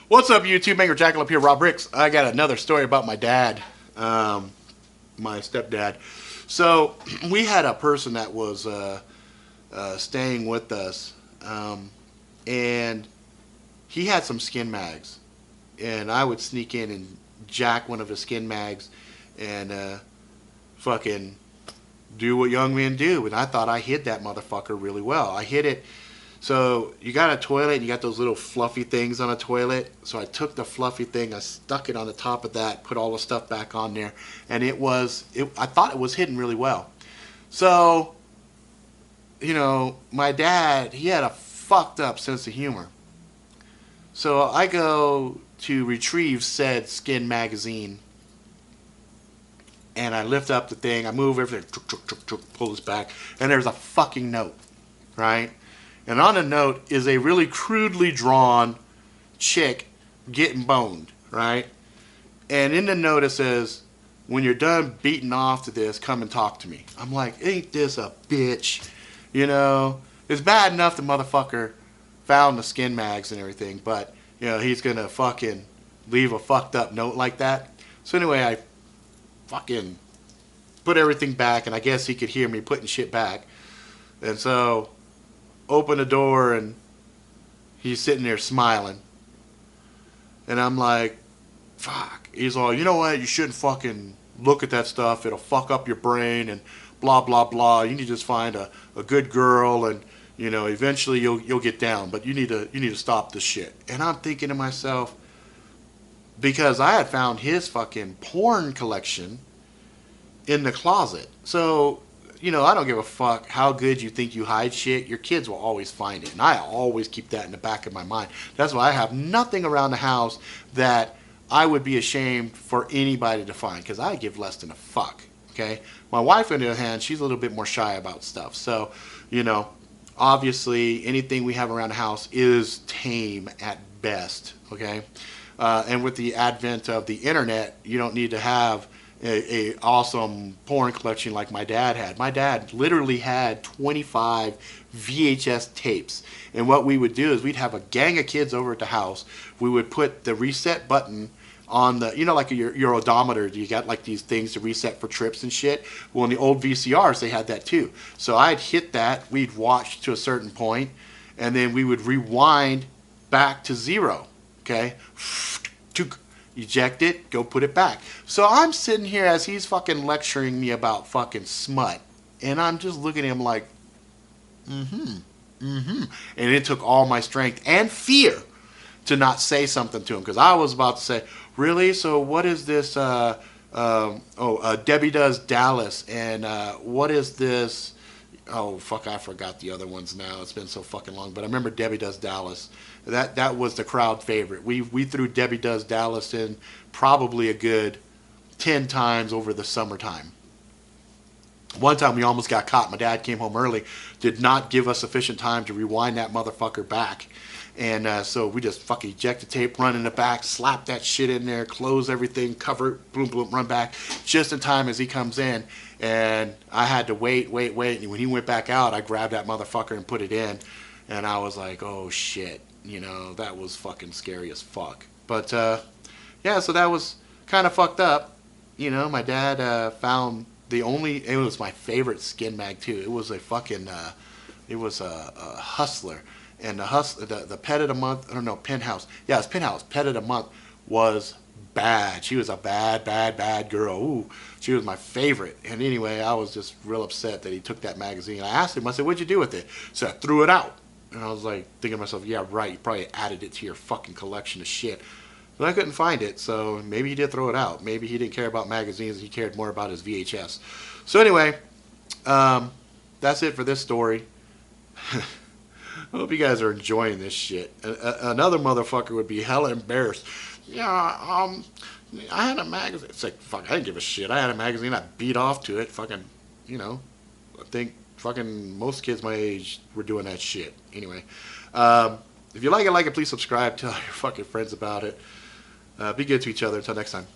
What's up, YouTube? Manger Jackal up here, Rob Ricks. I got another story about my dad, my stepdad. So we had a person that was staying with us, and he had some skin mags, and I would sneak in and jack one of his skin mags, and fucking do what young men do. And I thought I hid that motherfucker really well. I hid it. So you got a toilet and you got those little fluffy things on a toilet. So I took the fluffy thing, I stuck it on the top of that, put all the stuff back on there, and I thought it was hidden really well. So, my dad, he had a fucked up sense of humor. So I go to retrieve said skin magazine, and I lift up the thing, I move everything, pull this back, and there's a fucking note, right? And on the note is a really crudely drawn chick getting boned, right? And in the note it says, when you're done beating off to this, come and talk to me. I'm like, ain't this a bitch? It's bad enough the motherfucker found the skin mags and everything, but, he's going to fucking leave a fucked up note like that. So anyway, I fucking put everything back, and I guess he could hear me putting shit back. And so open the door, and he's sitting there smiling, and I'm like, fuck. He's all, you know what, you shouldn't fucking look at that stuff, it'll fuck up your brain and blah blah blah. You need to just find a good girl, and eventually you'll get down, but you need to stop this shit. And I'm thinking to myself, because I had found his fucking porn collection in the closet. So I don't give a fuck how good you think you hide shit. Your kids will always find it. And I always keep that in the back of my mind. That's why I have nothing around the house that I would be ashamed for anybody to find, because I give less than a fuck. Okay? My wife, on the other hand, she's a little bit more shy about stuff. So, obviously anything we have around the house is tame at best. Okay? And with the advent of the internet, you don't need to have a awesome porn collection like my dad had. My dad literally had 25 VHS tapes. And what we would do is we'd have a gang of kids over at the house. We would put the reset button on the, like your odometer. You got like these things to reset for trips and shit. Well, in the old VCRs, they had that too. So I'd hit that. We'd watch to a certain point, and then we would rewind back to zero. Okay? Eject it, go put it back. So I'm sitting here as he's fucking lecturing me about fucking smut, and I'm just looking at him like, and it took all my strength and fear to not say something to him, because I was about to say, really? So what is this, Debbie Does Dallas, and what is this, oh fuck, I forgot the other ones now, it's been so fucking long, but I remember Debbie Does Dallas. That was the crowd favorite. We threw Debbie Does Dallas in probably a good 10 times over the summertime. One time we almost got caught. My dad came home early, did not give us sufficient time to rewind that motherfucker back. And so we just fucking eject the tape, run in the back, slap that shit in there, close everything, cover it, boom, boom, run back, just in time as he comes in. And I had to wait. And when he went back out, I grabbed that motherfucker and put it in. And I was like, oh shit. That was fucking scary as fuck. But, yeah, so that was kind of fucked up. My dad found it was my favorite skin mag, too. It was a fucking, it was a Hustler. And the pet of the month, I don't know, Penthouse. Yeah, it's Penthouse. Pet of the month was bad. She was a bad girl. Ooh, she was my favorite. And anyway, I was just real upset that he took that magazine. I asked him, I said, what'd you do with it? So I threw it out. And I was like, thinking to myself, yeah, right, you probably added it to your fucking collection of shit. But I couldn't find it, so maybe he did throw it out. Maybe he didn't care about magazines, he cared more about his VHS. So anyway, that's it for this story. I hope you guys are enjoying this shit. Another motherfucker would be hella embarrassed. Yeah, I had a magazine. It's like, fuck, I didn't give a shit. I had a magazine, I beat off to it, fucking, I think fucking most kids my age were doing that shit. Anyway, if you like it, please subscribe. Tell your fucking friends about it. Be good to each other. Until next time.